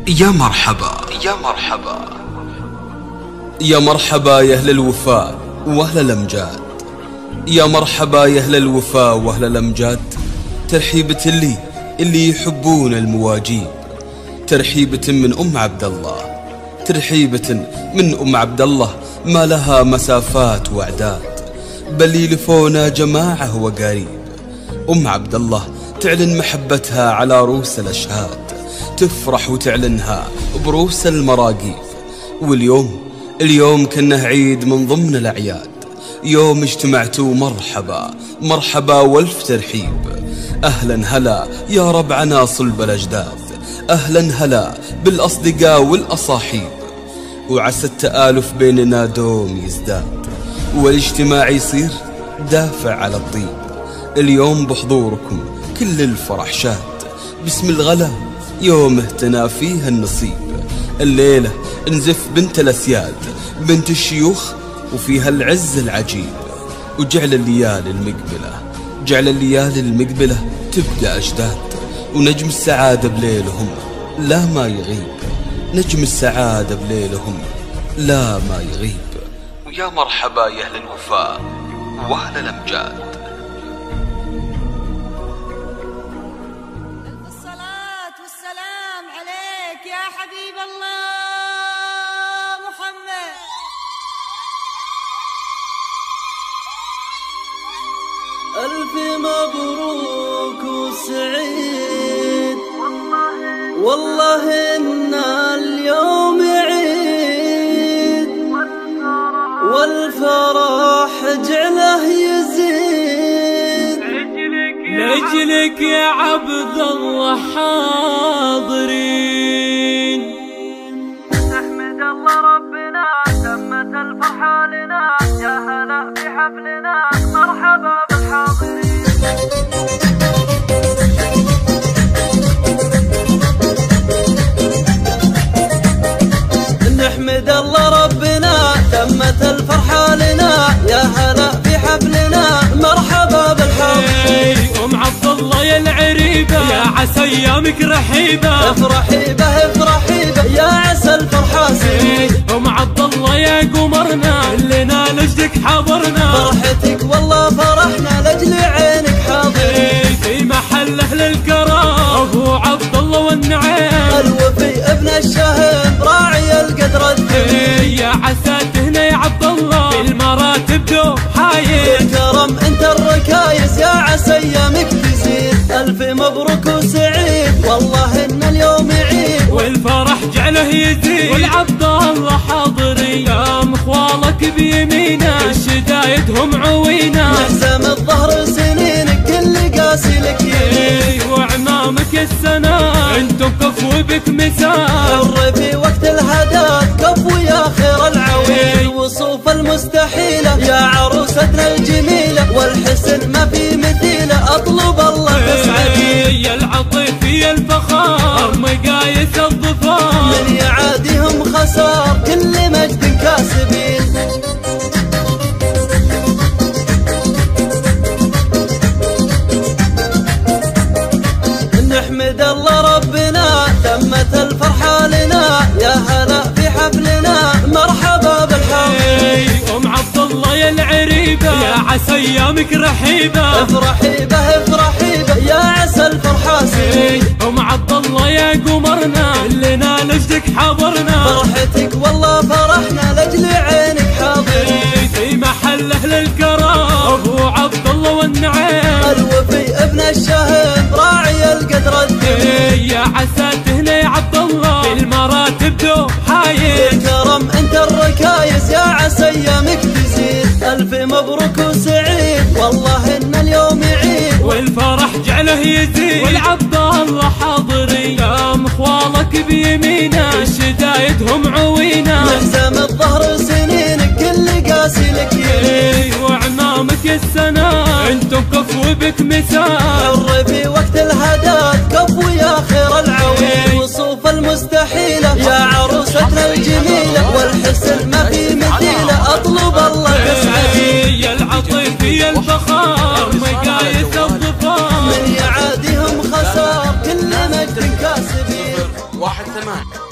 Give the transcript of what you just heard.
يا مرحبا يا مرحبا يا مرحبا يا أهل الوفاء وأهل الأمجاد، يا مرحبا يا أهل الوفاء وأهل الأمجاد. ترحيبة اللي يحبون المواجيب، ترحيبة من أم عبد الله، ترحيبة من أم عبد الله ما لها مسافات وأعداد، بل يلفونا جماعة وقريب. أم عبد الله تعلن محبتها على رؤوس الأشهاد، تفرح وتعلنها بروس المراقيب. واليوم كأنه عيد من ضمن الأعياد، يوم اجتمعتوا مرحبا مرحبا والف ترحيب. أهلا هلا يا ربعنا صلب الأجداد، أهلا هلا بالأصدقاء والأصاحيب، وعسى التآلف بيننا دوم يزداد، والاجتماع يصير دافع على الطيب. اليوم بحضوركم كل الفرح شاد، باسم الغلا يوم اهتنا فيه النصيب. الليلة نزف بنت الأسياد بنت الشيوخ، وفيها العز العجيب. وجعل الليالي المقبلة تبقى أجداد، ونجم السعادة بليلهم لا ما يغيب، نجم السعادة بليلهم لا ما يغيب. ويا مرحبا يا أهل الوفاء وأهل الأمجاد. الصلاة والسلام عليك يا حبيب الله محمد. ألف مبروك وسعيد، والله إن اليوم عيد، والفرح جعله يزيد. لأجلك يا عبد الله حاضرين، نحمد الله ربنا تمت الفرحة لنا، يا هلا بحفلنا مرحبا بالحاضرين. نحمد الله ربنا تمت الفرحة لنا، يا هلا بحفلنا مرحبا بالحاضرين. أم عبد الله يا العريبة يا عسى أيامك رحيبة، افرحي به افرحي به يا عسى الفرحة سنين. أم عبد الله يا قمرنا كلنا لجدك حضرنا، فرحتك والله فرحنا لأجل عينك حاضرين. في محل أهل الكرم أبو عبد الله والنعيم، الوفي ابن الشهم راعي القدر الدين. يا عسى تهنى يا عبد الله بالمراتب دوم حايل، الكرم انت الركايز يا عسى ايامك تزيد. الف مبروك وسعيد والله ان اليوم عيد، والفرح جعله يزيد. والعبد الله حاضرين يا مخوالك بيمينه، الشدايدهم عوينه، نحزم الظهر سنينك كل قاسي لك يمين. وعمامك السنة انتم كفو بك مساء، الربي وقت الهدات كفو يا خير العويل. الوصوف المستحيلة يا عروستنا الجميلة، والحسن ما في مثيله اطلب الله تسعدين. يا العطيف يا الفخار مقايس الظفار، من يعاديهم خسار كل مجد كاسبين. نحمد الله ربنا تمت الفرحة لنا، يا هلا بحفلنا مرحبا بالحاضرين. أم عبد الله يا العريبة يا عسى أيامك رحيبة، افرحي به افرحي به يا عسى الفرحة سنين. أم عبد الله يا قمرنا كلنا لجدك حضرنا، فرحتك والله فرحنا لأجل عينك حاضرين. في محل أهل الكرم أبو عبد الله والنعيم، الوفي ابن الشهم راعي القدر الدين. يا عسى تهنى يا عبد الله بالمراتب دوم حايل، الكرم انت الركايز يا عسى ايامك تزيد. الف مبروك وسعيد والله ان اليوم عيد، والفرح جعله يزيد. والعبد الله حاضرين يا مخوالك بيمينه، الشدايدهم عوينه، نحزم الظهر سنينك كل قاسي لك يمين. وعمامك السنة انتم كفو بك مساء، الربي وقت الهدات كفو يا خير العويل. الوصوف المستحيلة يا عروستنا الجميلة، والحسن ما في مثيله اطلب الله يسعدين. يا العطيف يا الفخار مقايس الظفار، من يعاديهم خسار كل مجد كاسبين. واحد تمام.